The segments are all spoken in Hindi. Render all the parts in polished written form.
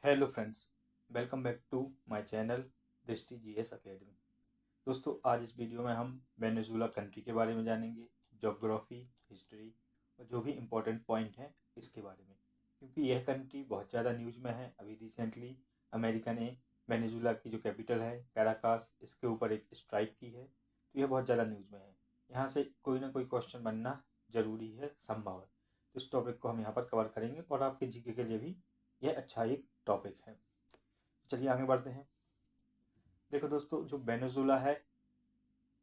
Hello friends, welcome back to my channel Drishti GS academy. दोस्तों, आज इस वीडियो में हम वेनेजुला कंट्री के बारे में जानेंगे, ज्योग्राफी, हिस्ट्री और जो भी इम्पोर्टेंट पॉइंट हैं इसके बारे में, क्योंकि यह कंट्री बहुत ज़्यादा न्यूज़ में है। अभी रिसेंटली अमेरिका ने वेनेजुला की जो कैपिटल है कैराकास, इसके ऊपर एक स्ट्राइक की है, तो यह बहुत ज़्यादा न्यूज़ में है। यहाँ से कोई ना कोई क्वेश्चन बनना ज़रूरी है, संभव है। तो इस टॉपिक को हम यहाँ पर कवर करेंगे और आपके जीके के लिए भी यह अच्छा एक टॉपिक है। चलिए आगे बढ़ते हैं। देखो दोस्तों, जो वेनेजुला है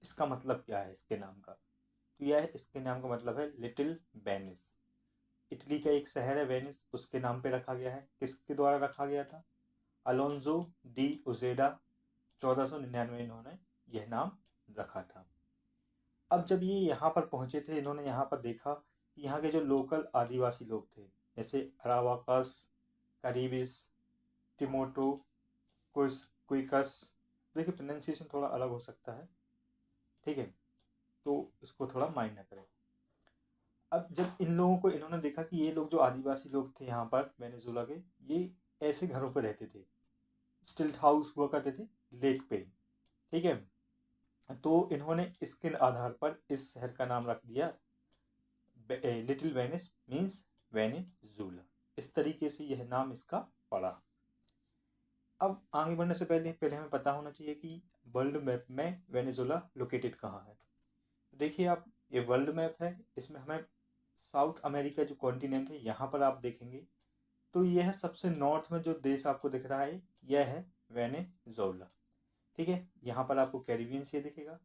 इसका मतलब क्या है इसके नाम का? तो यह है, इसके नाम का मतलब है लिटिल वेनिस। इटली का एक शहर है वेनिस, उसके नाम पे रखा गया है। किसके द्वारा रखा गया था? अलोन्जो डी उजेडा, 1499 इन्होंने यह नाम रखा था। अब जब ये यहाँ पर पहुँचे थे, इन्होंने यहाँ पर देखा कि यहाँ के जो लोकल आदिवासी लोग थे, जैसे अरावाकास, करीबिस, टिमोटो, क्विकस, देखिए प्रोनाउंसिएशन थोड़ा अलग हो सकता है, ठीक है, तो इसको थोड़ा माइंड ना करें। अब जब इन लोगों को इन्होंने देखा कि ये लोग जो आदिवासी लोग थे यहाँ पर वेनेजुला के, ये ऐसे घरों पर रहते थे, स्टिल्ट हाउस हुआ करते थे लेक पे, ठीक है। तो इन्होंने इसके आधार पर इस शहर का नाम रख दिया लिटिल वेनिस, मीन्स वेनेजुला। इस तरीके से यह नाम इसका पड़ा। अब आगे बढ़ने से पहले पहले हमें पता होना चाहिए कि वर्ल्ड मैप में वेनेजुला लोकेटेड कहाँ है। देखिए आप, ये वर्ल्ड मैप है, इसमें हमें साउथ अमेरिका जो कॉन्टिनेंट है यहाँ पर आप देखेंगे तो यह सबसे नॉर्थ में जो देश आपको दिख रहा है यह है वेनेजुला, ठीक है। यहाँ पर आपको कैरिबियन सी दिखेगा,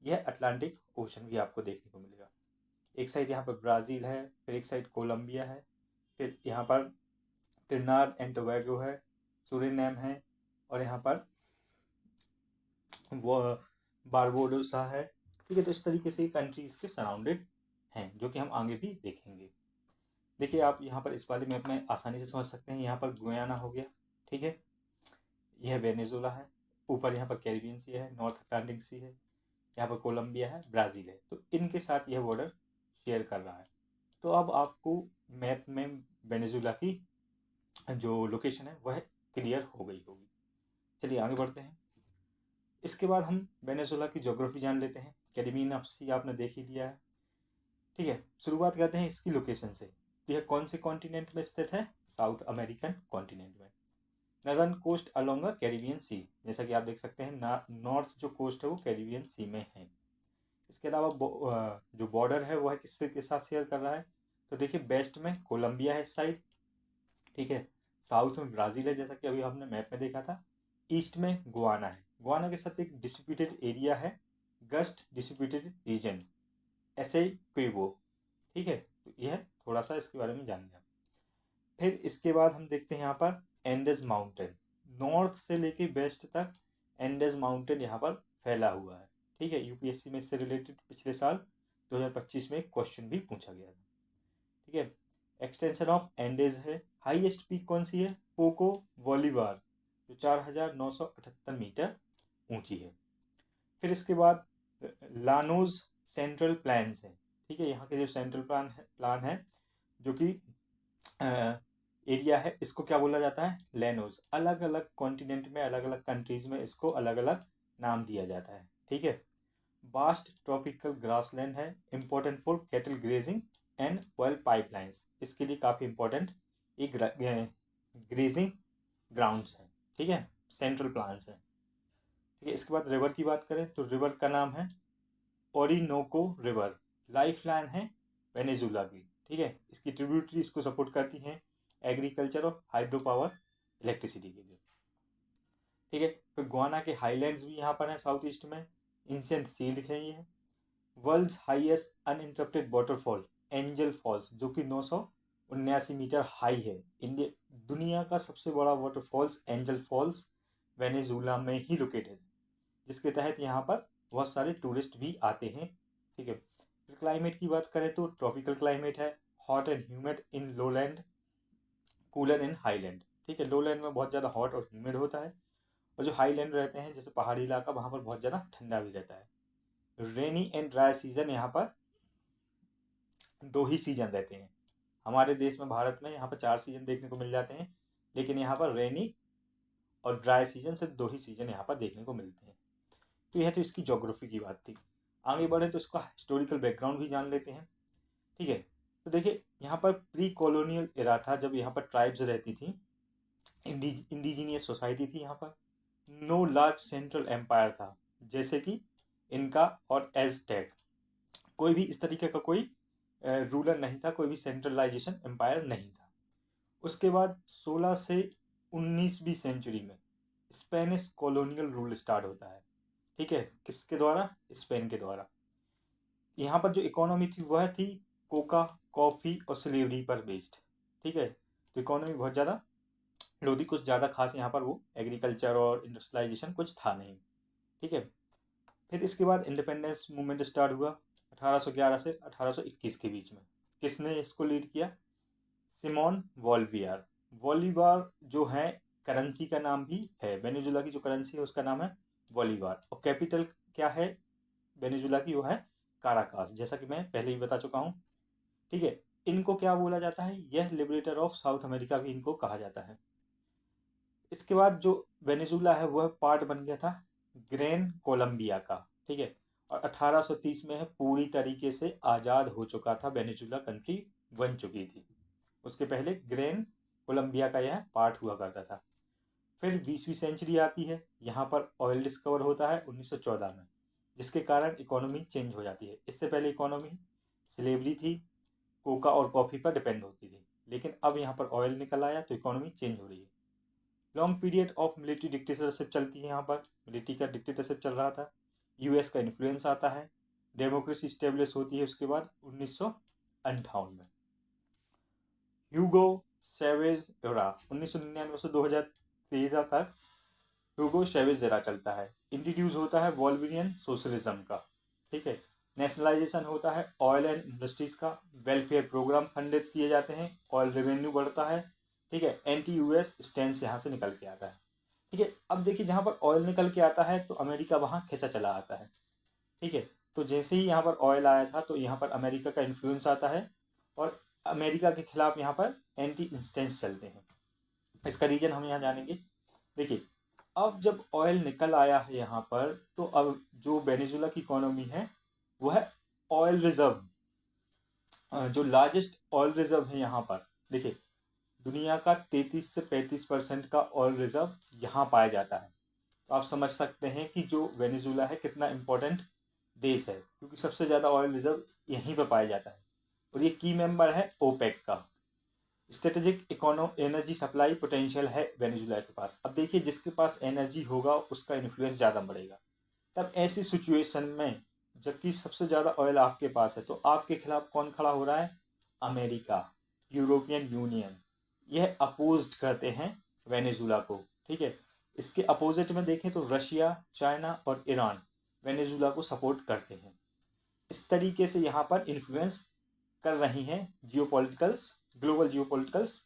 यह अटलांटिक ओशन भी आपको देखने को मिलेगा। एक साइड यहाँ पर ब्राज़ील है, फिर एक साइड कोलंबिया है, फिर यहाँ पर ट्रिनिडाद एंड टोबैगो है, सूरिनेम है, और यहाँ पर वो बारबोडोसा है, ठीक है। तो इस तरीके से कंट्री इसके सराउंडेड हैं, जो कि हम आगे भी देखेंगे। देखिए आप यहाँ पर इस वाले मैप में आसानी से समझ सकते हैं। यहाँ पर गुयाना हो गया, ठीक है, यह वेनेजुला है। ऊपर यहाँ पर कैरिबियन सी है, नॉर्थ अटलांटिक सी है, यहाँ पर कोलंबिया है, ब्राज़ील है, तो इनके साथ यह बॉर्डर शेयर कर रहा है। तो अब आपको मैप में वेनेजुला की जो लोकेशन है वह क्लियर हो गई होगी। चलिए आगे बढ़ते हैं। इसके बाद हम वेनेजुला की ज्योग्राफी जान लेते हैं। कैरिबियन ऑफ सी आपने देख ही लिया है, ठीक है। शुरुआत करते हैं इसकी लोकेशन से। तो यह कौन से कॉन्टिनेंट में स्थित है? साउथ अमेरिकन कॉन्टिनेंट में। नर्दर्न कोस्ट अलोंग कैरिबियन सी, जैसा कि आप देख सकते हैं नॉर्थ जो कोस्ट है वो कैरिबियन सी में है। इसके अलावा जो बॉर्डर है वह किससे के साथ शेयर कर रहा है? तो देखिए, वेस्ट में कोलंबिया है इस साइड, ठीक है। साउथ में ब्राज़ील है, जैसा कि अभी हमने मैप में देखा था। ईस्ट में गुआना है, गुआना के साथ एक डिस्ट्रीब्यूटेड एरिया है, गस्ट डिस्ट्रीब्यूटेड रीजन, ऐसे क्वेबो, ठीक है। तो यह थोड़ा सा इसके बारे में जान लिया। फिर इसके बाद हम देखते हैं यहाँ पर एंडेस माउंटेन, नॉर्थ से लेके वेस्ट तक एंडेस माउंटेन यहाँ पर फैला हुआ है, ठीक है। यूपीएससी में इससे रिलेटेड पिछले साल 2025 में क्वेश्चन भी पूछा गया था, ठीक है। एक्सटेंशन ऑफ एंडेज है। हाईएस्ट पीक कौन सी है? पोको वॉलीबार, जो 4978 मीटर ऊंची है। फिर इसके बाद लानोज सेंट्रल प्लान्स है, ठीक है। यहाँ के जो सेंट्रल प्लान है जो कि एरिया है, इसको क्या बोला जाता है? लेनोज। अलग अलग कॉन्टिनेंट में, अलग अलग कंट्रीज में इसको अलग अलग नाम दिया जाता है, ठीक है। वास्ट ट्रॉपिकल ग्रासलैंड है, important for cattle grazing and oil pipelines. इसके लिए काफ़ी इंपॉर्टेंट एक ग्रेजिंग ग्राउंड्स हैं, ठीक है, सेंट्रल प्लान्स हैं, ठीक है। इसके बाद रिवर की बात करें तो रिवर का नाम है ओरिनोको रिवर, लाइफ लाइन है वेनेजुला की, ठीक है। इसकी ट्रिब्यूटरी इसको सपोर्ट करती हैं एग्रीकल्चर और हाइड्रो पावर इलेक्ट्रिसिटी के लिए, ठीक है। फिर गुआना के हाईलैंड्स भी यहाँ पर हैं साउथ ईस्ट में। इंसेंट सी लिख रही है। World's highest uninterrupted waterfall Angel Falls, जो कि 979 मीटर हाई है। इंडिया दुनिया का सबसे बड़ा वाटरफॉल्स एंजल फॉल्स वेनेजुला में ही लोकेटेड है, जिसके तहत यहाँ पर बहुत सारे टूरिस्ट भी आते हैं, ठीक है। फिर क्लाइमेट की बात करें तो ट्रॉपिकल क्लाइमेट है, hot and humid in lowland, cooler in highland, ठीक है। लोलैंड में बहुत ज़्यादा हॉट और ह्यूमिड होता है, और जो हाईलैंड रहते हैं जैसे पहाड़ी इलाका, वहाँ पर बहुत ज़्यादा ठंडा भी रहता है। रेनी एंड ड्राई सीजन यहाँ पर दो ही सीजन रहते हैं। हमारे देश में, भारत में, यहाँ पर 4 सीजन देखने को मिल जाते हैं, लेकिन यहाँ पर रेनी और ड्राई सीजन से 2 ही सीजन यहाँ पर देखने को मिलते हैं। तो यह तो इसकी ज्योग्राफी की बात थी। आगे बढ़े तो इसका हिस्टोरिकल बैकग्राउंड भी जान लेते हैं। ठीक है, तो देखिए यहाँ पर प्री कॉलोनियल एरा था, जब यहाँ पर ट्राइब्स रहती थी, इंडिजीनियस सोसाइटी थी यहाँ पर। नो लार्ज सेंट्रल एम्पायर था, जैसे कि इनका और एज़टेक। कोई भी इस तरीके का कोई रूलर नहीं था, कोई भी सेंट्रलाइजेशन एम्पायर नहीं था। उसके बाद 16 से 19वीं सेंचुरी में स्पेनिश कॉलोनियल रूल स्टार्ट होता है। ठीक है, किसके द्वारा? स्पेन के द्वारा। यहाँ पर जो इकोनॉमी थी वह थी कोका, कॉफ़ी और स्लेवरी पर बेस्ड। ठीक है, तो इकोनॉमी बहुत ज़्यादा लो थी, कुछ ज़्यादा खास यहाँ पर वो एग्रीकल्चर और इंडस्ट्रियलाइजेशन कुछ था नहीं। ठीक है, फिर इसके बाद इंडिपेंडेंस मूवमेंट स्टार्ट हुआ 1811 से 1821 के बीच में। किसने इसको लीड किया? सिमोन बोलिवार। बोलिवार जो है, करेंसी का नाम भी है, वेनेजुला की जो करेंसी है उसका नाम है बोलिवार, और कैपिटल क्या है वेनेजुला की? वो है काराकास, जैसा कि मैं पहले ही बता चुका हूँ। ठीक है, इनको क्या बोला जाता है? यह लिबरेटर ऑफ साउथ अमेरिका भी इनको कहा जाता है। इसके बाद जो वेनेजुला है वह पार्ट बन गया था ग्रेन कोलंबिया का। ठीक है, और 1830 में पूरी तरीके से आज़ाद हो चुका था, वेनेजुला कंट्री बन चुकी थी। उसके पहले ग्रेन कोलंबिया का यह पार्ट हुआ करता था। फिर 20वीं सेंचुरी आती है, यहाँ पर ऑयल डिस्कवर होता है 1914 में, जिसके कारण इकोनॉमी चेंज हो जाती है। इससे पहले इकोनॉमी स्लेवरी थी, कोका और कॉफ़ी पर डिपेंड होती थी, लेकिन अब यहाँ पर ऑयल निकल आया तो इकोनॉमी चेंज हो रही है। Long period of military dictatorship चलती है, यहाँ पर मिलिट्री का डिक्टेटरशिप चल रहा था। यूएस का इन्फ्लुएंस आता है, डेमोक्रेसी स्टेब्लिश होती है उसके बाद 1958 में। ह्यूगो चैवेज एरा 1999 से 2013 तक ह्यूगो चैवेज एरा चलता है। इंट्रोड्यूस होता है बोलिवियन सोशलिज्म का। ठीक है, नेशनलाइजेशन होता है ऑयल एंड इंडस्ट्रीज का, वेलफेयर प्रोग्राम फंडित किए जाते हैं, ऑयल रेवेन्यू बढ़ता है। ठीक है, एंटी यूएस स्टैंड यहाँ से निकल के आता है। ठीक है, अब देखिए जहाँ पर ऑयल निकल के आता है तो अमेरिका वहाँ खिंचा चला आता है। ठीक है, तो जैसे ही यहाँ पर ऑयल आया था तो यहाँ पर अमेरिका का इन्फ्लुएंस आता है, और अमेरिका के खिलाफ यहाँ पर एंटी इंस्टेंस चलते हैं। इसका रीजन हम यहाँ जानेंगे। देखिए, अब जब ऑयल निकल आया है यहाँ पर, तो अब जो वेनेजुला की इकोनॉमी है वो है ऑयल रिजर्व, जो लार्जेस्ट ऑयल रिजर्व है यहाँ पर। देखिए, दुनिया का 33 से 35% का ऑयल रिजर्व यहाँ पाया जाता है। तो आप समझ सकते हैं कि जो वेनेजुला है कितना इम्पोर्टेंट देश है, क्योंकि सबसे ज़्यादा ऑयल रिजर्व यहीं पर पाया जाता है, और ये की मेंबर है ओपेक का। स्ट्रेटेजिक एनर्जी सप्लाई पोटेंशियल है वेनेजुला के पास। अब देखिए, जिसके पास एनर्जी होगा उसका इन्फ्लुएंस ज़्यादा बढ़ेगा। तब ऐसी सिचुएशन में जबकि सबसे ज़्यादा ऑयल आपके पास है, तो आपके खिलाफ कौन खड़ा हो रहा है? अमेरिका, यूरोपियन यूनियन, यह अपोज्ड करते हैं वेनेजुला को। ठीक है, इसके अपोजिट में देखें तो रशिया, चाइना और ईरान वेनेजुला को सपोर्ट करते हैं। इस तरीके से यहाँ पर इन्फ्लुएंस कर रही हैं जियोपॉलिटिकल्स, ग्लोबल जियोपॉलिटिकल्स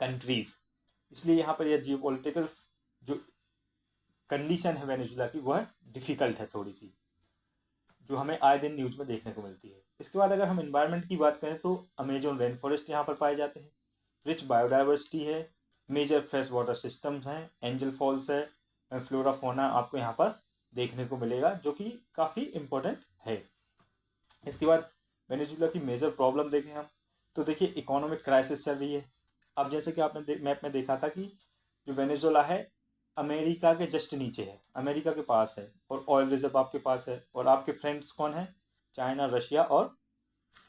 कंट्रीज। इसलिए यहाँ पर यह जियोपॉलिटिकल्स जो कंडीशन है वेनेजुला की वह डिफ़िकल्ट है थोड़ी सी, जो हमें आए दिन न्यूज़ में देखने को मिलती है। इसके बाद अगर हम इन्वायरमेंट की बात करें तो अमेजोन रेन फॉरेस्ट यहाँ पर पाए जाते हैं, रिच बायोडाइवर्सिटी है, मेजर फ्रेश वाटर सिस्टम्स हैं, एंजल फॉल्स है, फ्लोरा फोना आपको यहाँ पर देखने को मिलेगा, जो कि काफ़ी इम्पोर्टेंट है। इसके बाद वेनेजुला की मेजर प्रॉब्लम देखें हम, तो देखिए इकोनॉमिक क्राइसिस चल रही है। अब जैसे कि आपने मैप में देखा था कि जो वेनेजुला है अमेरिका के जस्ट नीचे है, अमेरिका के पास है, और ऑयल रिजर्व आपके पास है, और आपके फ्रेंड्स कौन है? चाइना, रशिया और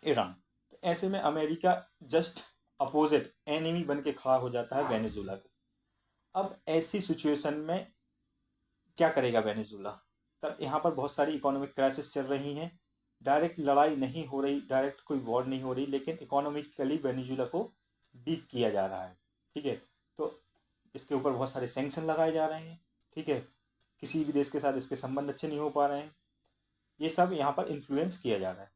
ईरान। तो ऐसे में अमेरिका जस्ट अपोजिट एनिमी बन के खड़ा हो जाता है वेनेजुला के। अब ऐसी सिचुएशन में क्या करेगा वेनेजुला? तब यहाँ पर बहुत सारी इकोनॉमिक क्राइसिस चल रही हैं। डायरेक्ट लड़ाई नहीं हो रही, डायरेक्ट कोई वॉर नहीं हो रही, लेकिन इकोनॉमिकली वेनेजुला को वीक किया जा रहा है। ठीक है, तो इसके ऊपर बहुत सारे सैंक्शन लगाए जा रहे हैं। ठीक है, किसी भी देश के साथ इसके संबंध अच्छे नहीं हो पा रहे हैं, ये सब यहाँ पर इन्फ्लुएंस किया जा रहा है।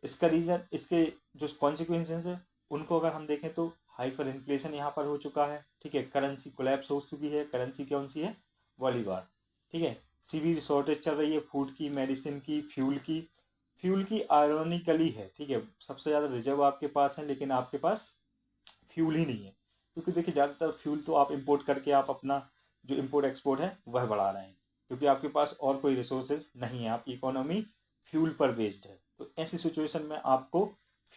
इसका रीज़न, इसके जो कॉन्सिक्वेंसेस है उनको अगर हम देखें तो हाइपर इन्फ्लेशन यहाँ पर हो चुका है। ठीक है, करेंसी कोलैप्स हो चुकी है। करेंसी कौन सी है? बोलीवार। ठीक है, सीवियर शॉर्टेज चल रही है, फूड की, मेडिसिन की, फ्यूल की आयरॉनिकली है। ठीक है, सबसे ज़्यादा रिजर्व आपके पास है, लेकिन आपके पास फ्यूल ही नहीं है। क्योंकि देखिए ज़्यादातर फ्यूल तो आप इंपोर्ट करके आप अपना जो इंपोर्ट एक्सपोर्ट है वह बढ़ा रहे हैं, क्योंकि आपके पास और कोई रिसोर्सेज नहीं है, आपकी इकोनॉमी फ्यूल पर बेस्ड है। तो ऐसी सिचुएशन में आपको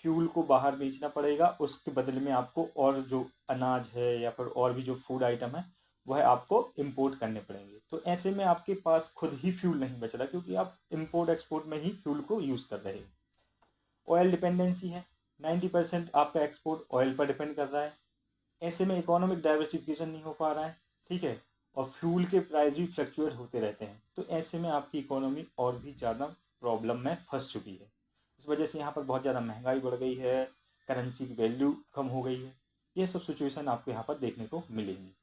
फ्यूल को बाहर बेचना पड़ेगा, उसके बदले में आपको और जो अनाज है या फिर और भी जो फूड आइटम है वह आपको इंपोर्ट करने पड़ेंगे। तो ऐसे में आपके पास खुद ही फ्यूल नहीं बच रहा, क्योंकि आप इंपोर्ट एक्सपोर्ट में ही फ्यूल को यूज़ कर रहे हैं। ऑयल डिपेंडेंसी है, 90% आपका एक्सपोर्ट ऑयल पर डिपेंड कर रहा है। ऐसे में इकोनॉमिक डाइवर्सिफिकेशन नहीं हो पा रहा है, ठीक है, और फ्यूल के प्राइस भी फ्लक्चुएट होते रहते हैं। तो ऐसे में आपकी इकोनॉमी और भी ज़्यादा प्रॉब्लम में फंस चुकी है। इस वजह से यहाँ पर बहुत ज़्यादा महंगाई बढ़ गई है, करेंसी की वैल्यू कम हो गई है। ये सब सिचुएशन आपको यहाँ पर देखने को मिलेंगी।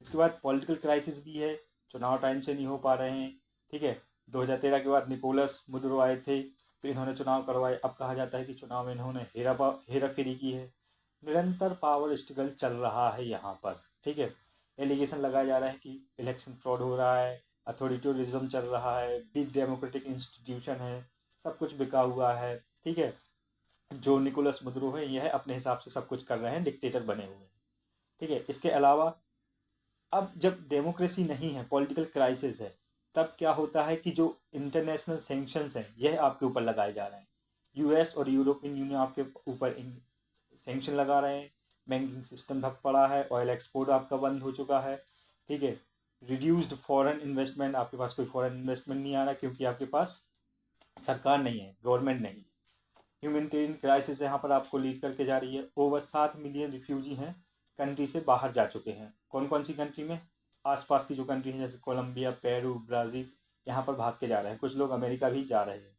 इसके बाद पॉलिटिकल क्राइसिस भी है, चुनाव टाइम से नहीं हो पा रहे हैं, ठीक है। 2013 के बाद निकोलस मुद्रो आए थे, तो इन्होंने चुनाव करवाए। अब कहा जाता है कि चुनाव में इन्होंने हेरा फेरी की है। निरंतर पावर स्ट्रगल चल रहा है यहाँ पर, ठीक है। एलिगेशन लगाया जा रहा है कि इलेक्शन फ्रॉड हो रहा है, अथॉरिटेरिज्म चल रहा है, बिग डेमोक्रेटिक इंस्टीट्यूशन है, सब कुछ बिका हुआ है, ठीक है। जो निकोलस मुद्रो है यह अपने हिसाब से सब कुछ कर रहे हैं, डिक्टेटर बने हुए हैं, ठीक है। इसके अलावा अब जब डेमोक्रेसी नहीं है, पॉलिटिकल क्राइसिस है, तब क्या होता है कि जो इंटरनेशनल सेंक्शंस हैं यह आपके ऊपर लगाए जा रहे हैं। यूएस और यूरोपियन यूनियन आपके ऊपर सेंक्शन लगा रहे हैं, बैंकिंग सिस्टम ठप पड़ा है, ऑयल एक्सपोर्ट आपका बंद हो चुका है, ठीक है। रिड्यूस्ड फॉरेन इन्वेस्टमेंट, आपके पास कोई फॉरेन इन्वेस्टमेंट नहीं आ रहा क्योंकि आपके पास सरकार नहीं है, गवर्नमेंट नहीं है। ह्यूमैनिटेरियन क्राइसिस यहाँ पर आपको लीड करके जा रही है। ओवर 7 मिलियन रिफ्यूजी हैं, कंट्री से बाहर जा चुके हैं। कौन कौन सी कंट्री में? आसपास की जो कंट्री हैं जैसे कोलंबिया, पेरू, ब्राज़ील, यहाँ पर भाग के जा रहे हैं। कुछ लोग अमेरिका भी जा रहे हैं।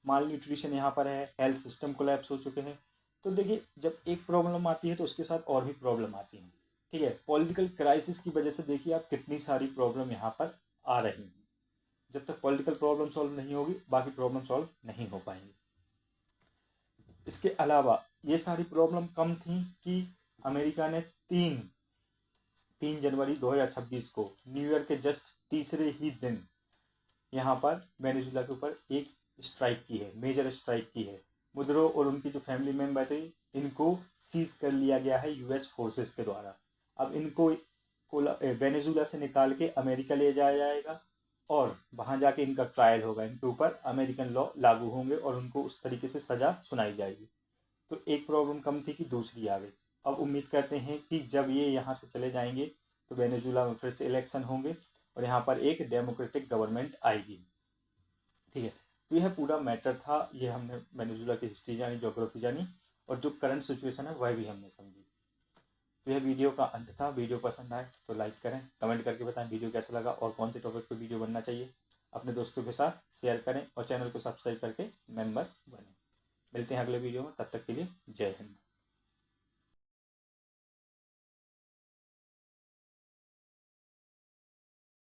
माल न्यूट्रिशन यहाँ पर है, हेल्थ सिस्टम कोलैप्स हो चुके हैं। तो देखिए जब एक प्रॉब्लम आती है तो उसके साथ और भी प्रॉब्लम आती हैं, ठीक है। पॉलिटिकल क्राइसिस की वजह से देखिए आप कितनी सारी प्रॉब्लम यहाँ पर आ रही हैं। जब तक पॉलिटिकल प्रॉब्लम सॉल्व नहीं होगी बाकी प्रॉब्लम सॉल्व नहीं हो पाएंगी। इसके अलावा ये सारी प्रॉब्लम कम थी कि अमेरिका ने 3 जनवरी 2026 को न्यू ईयर के जस्ट तीसरे ही दिन यहाँ पर वेनेजुला के ऊपर एक स्ट्राइक की है, मेजर स्ट्राइक की है। मुद्रो और उनकी जो फैमिली मेम्बर थे इनको सीज कर लिया गया है यूएस फोर्सेस के द्वारा। अब इनको वेनेजुला से निकाल के अमेरिका ले जाया जाएगा और वहाँ जाके इनका ट्रायल होगा, इनके ऊपर अमेरिकन लॉ लागू होंगे और उनको उस तरीके से सज़ा सुनाई जाएगी। तो एक प्रॉब्लम कम थी कि दूसरी आ गई। अब उम्मीद करते हैं कि जब ये यहाँ से चले जाएंगे तो वेनेजुला में फिर से इलेक्शन होंगे और यहाँ पर एक डेमोक्रेटिक गवर्नमेंट आएगी, ठीक है। तो यह पूरा मैटर था, ये हमने वेनेजुला की हिस्ट्री जानी, ज्योग्राफी जानी और जो करंट सिचुएशन है वह भी हमने समझी। तो यह वीडियो का अंत था। वीडियो पसंद आए तो लाइक करें, कमेंट करके बताएं वीडियो कैसा लगा और कौन से टॉपिक पर वीडियो बनना चाहिए। अपने दोस्तों के साथ शेयर करें और चैनल को सब्सक्राइब करके मेंबर बनें। मिलते हैं अगले वीडियो में, तब तक के लिए जय हिंद।